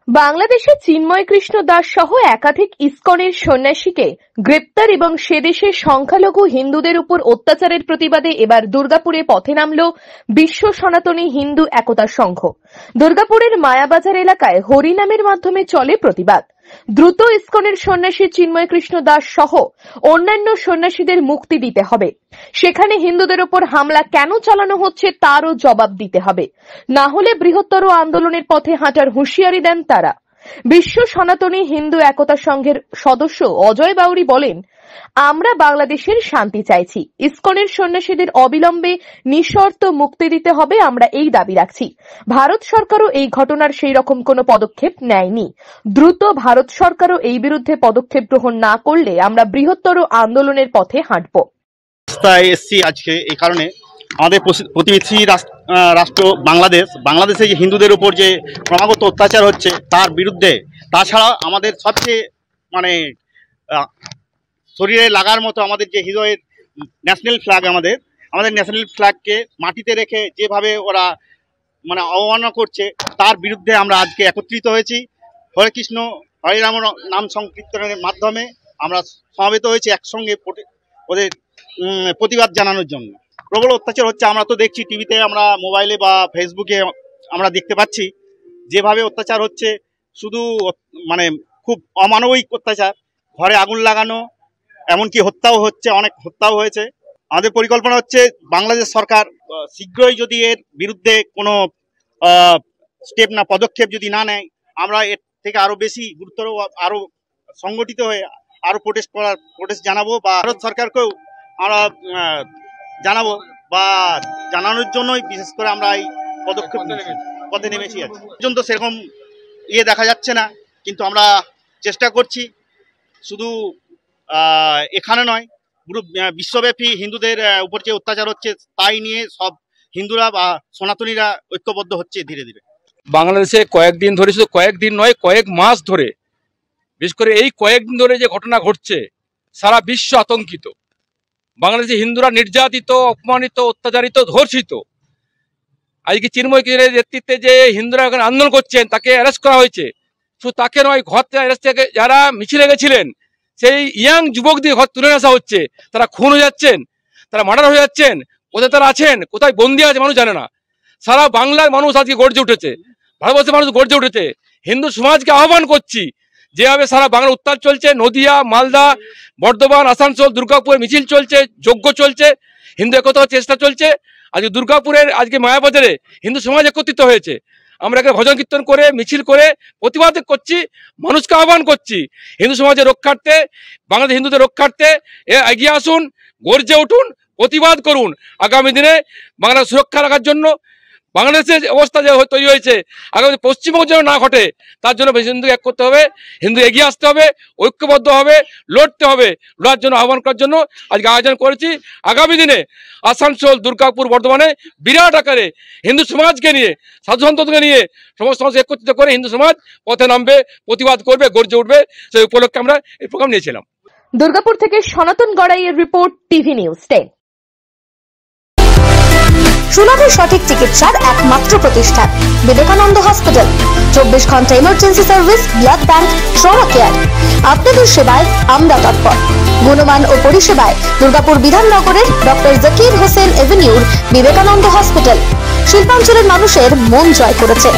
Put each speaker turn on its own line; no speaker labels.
বাংলাদেশে চিন্ময় কৃষ্ণ দাস সহ একাধিক ইসকনের সন্ন্যাসীকে গ্রেপ্তার এবং সে দেশের সংখ্যালঘু হিন্দুদের উপর অত্যাচারের প্রতিবাদে এবার দুর্গাপুরে পথে নামল বিশ্ব সনাতনী হিন্দু একতা সংঘ। দুর্গাপুরের মায়াবাজার এলাকায় হরিনামের মাধ্যমে চলে প্রতিবাদ। দ্রুত ইসকনের সন্ন্যাসী চিন্ময় কৃষ্ণ দাস সহ অন্যান্য সন্ন্যাসীদের মুক্তি দিতে হবে। সেখানে হিন্দুদের উপর হামলা কেন চালানো হচ্ছে তারও জবাব দিতে হবে, না হলে বৃহত্তর আন্দোলনের পথে হাঁটার হুঁশিয়ারি দেন তারা। বিশ্ব সনাতনী হিন্দু একতা সংঘের সদস্য অজয় বাউরি বলেন, আমরা বাংলাদেশের শান্তি চাইছি, ইসকনের সন্ন্যাসীদের অবিলম্বে নিঃশর্ত মুক্তি দিতে হবে, আমরা এই দাবি রাখছি। ভারত সরকারও এই ঘটনার সেই রকম কোনো পদক্ষেপ নেয়নি। দ্রুত ভারত সরকারও এই বিরুদ্ধে পদক্ষেপ গ্রহণ না করলে আমরা বৃহত্তর আন্দোলনের পথে হাঁটব।
এসছি আজকে এই কারণে, আমাদের প্রতিবেশী রাষ্ট্র বাংলাদেশে যে হিন্দুদের উপর যে ক্রমাগত অত্যাচার হচ্ছে তার বিরুদ্ধে, তাছাড়া আমাদের সবচেয়ে শরীরে লাগার মতো আমাদের যে হৃদয়ের ন্যাশনাল ফ্ল্যাগ, আমাদের ন্যাশনাল ফ্ল্যাগকে মাটিতে রেখে যেভাবে ওরা অবমাননা করছে তার বিরুদ্ধে আমরা আজকে একত্রিত হয়েছি। হরে কৃষ্ণ হরে রাম নাম সংকীর্তনের মাধ্যমে আমরা সমবেত হয়েছি একসঙ্গে ওদের প্রতিবাদ জানানোর জন্য। প্রবল অত্যাচার হচ্ছে, আমরা তো দেখছি টিভিতে, আমরা মোবাইলে বা ফেসবুকে আমরা দেখতে পাচ্ছি যেভাবে অত্যাচার হচ্ছে, শুধু খুব অমানবিক অত্যাচার। ঘরে আগুন লাগানো, এমনকি হত্যাও হচ্ছে, অনেক হত্যাও হয়েছে। আমাদের পরিকল্পনা হচ্ছে বাংলাদেশ সরকার শীঘ্রই যদি এর বিরুদ্ধে কোনো পদক্ষেপ যদি না নেয়, আমরা এর থেকে আরো বেশি গুরুতর, আরো সংগঠিত হয়ে আরো প্রোটেস্ট জানাবো, বা ভারত সরকারকেও আমরা জানাবো, বা জানানোর জন্যই বিশেষ করে আমরা এই পদক্ষেপ পথে নেমেছি। আজ পর্যন্ত সেরকম দেখা যাচ্ছে না, কিন্তু আমরা চেষ্টা করছি। শুধু এখানে নয়, পুরো বিশ্বব্যাপী হিন্দুদের উপর যে অত্যাচার হচ্ছে তাই নিয়ে সব হিন্দুরা বা সনাতনীরা ঐক্যবদ্ধ হচ্ছে ধীরে ধীরে।
বাংলাদেশে কয়েকদিন ধরে, শুধু কয়েকদিন নয় কয়েক মাস ধরে, বিশেষ করে এই কয়েকদিন ধরে যে ঘটনা ঘটছে, সারা বিশ্ব আতঙ্কিত। বাংলাদেশে হিন্দুরা নির্যাতিত, অপমানিত, অত্যাচারিত, ধর্ষিত। আজকে চিন্ময় কৃষ্ণের নেতৃত্বে যে হিন্দুরা এখানে আন্দোলন করছেন তাকে অ্যারেস্ট করা হয়েছে। শুধু তাকে নয়, ঘর থেকে যারা মিছিলে গেছিলেন সেই ইয়াং যুবকদের ঘর তুলে আসা হচ্ছে, তারা খুন হয়ে যাচ্ছেন, তারা মার্ডার হয়ে যাচ্ছেন। কোথায় তারা আছেন, কোথায় বন্দী আছে মানুষ জানে না। সারা বাংলার মানুষ আজকে গর্জে উঠেছে, ভারতবর্ষের মানুষ গর্জে উঠেছে। হিন্দু সমাজকে আহ্বান করছি, যেভাবে সারা বাংলা উত্তাল চলছে, নদিয়া, মালদা, বর্ধমান, আসানসোল, দুর্গাপুর মিছিল চলছে, যজ্ঞ চলছে, হিন্দু একতার চেষ্টা চলছে। আজকে দুর্গাপুরের আজকে মায়াবাজারে হিন্দু সমাজ একত্রিত হয়েছে। আমরা এখানে ভজন কীর্তন করে, মিছিল করে প্রতিবাদ করছি, মানুষকে আহ্বান করছি হিন্দু সমাজের রক্ষার্থে, বাংলাদেশ হিন্দুদের রক্ষার্থে এগিয়ে আসুন, গর্জে উঠুন, প্রতিবাদ করুন। আগামী দিনে বাংলার সুরক্ষা রাখার জন্য, বাংলাদেশের অবস্থা যে তৈরি হয়েছে আগামী পশ্চিমবঙ্গ যেন না ঘটে তার জন্য হিন্দুকে এক করতে হবে, হিন্দু এগিয়ে আসতে হবে, ঐক্যবদ্ধ হবে, লড়তে হবে। লড়ার জন্য আহ্বান করার জন্য আজকে আয়োজন করেছি। আগামী দিনে আসানসোল, দুর্গাপুর, বর্ধমানে বিরাট আকারে হিন্দু সমাজকে নিয়ে, সাধু সন্তকে নিয়ে সমস্ত মানুষ একত্রিত করে হিন্দু সমাজ পথে নামবে, প্রতিবাদ করবে, গর্জে উঠবে। সেই উপলক্ষে আমরা এই প্রোগ্রাম নিয়েছিলাম।
দুর্গাপুর থেকে সনাতন গড়াইয়ের রিপোর্ট, টিভি নিউজ 10।
সুলভ সঠিক চিকিৎসার একমাত্র প্রতিষ্ঠান বিবেকানন্দ হসপিটাল। 24 ঘন্টা emergency service, blood bank, trauma care. আপনাদের সেবায় আমরা তৎপর। গুণমান ও পরিষেবায় দুর্গাপুর বিধাননগরের ডক্টর জাকির হোসেন এভিনিউর বিবেকানন্দ হসপিটাল শিল্পাঞ্চলের মানুষের মন জয় করেছে।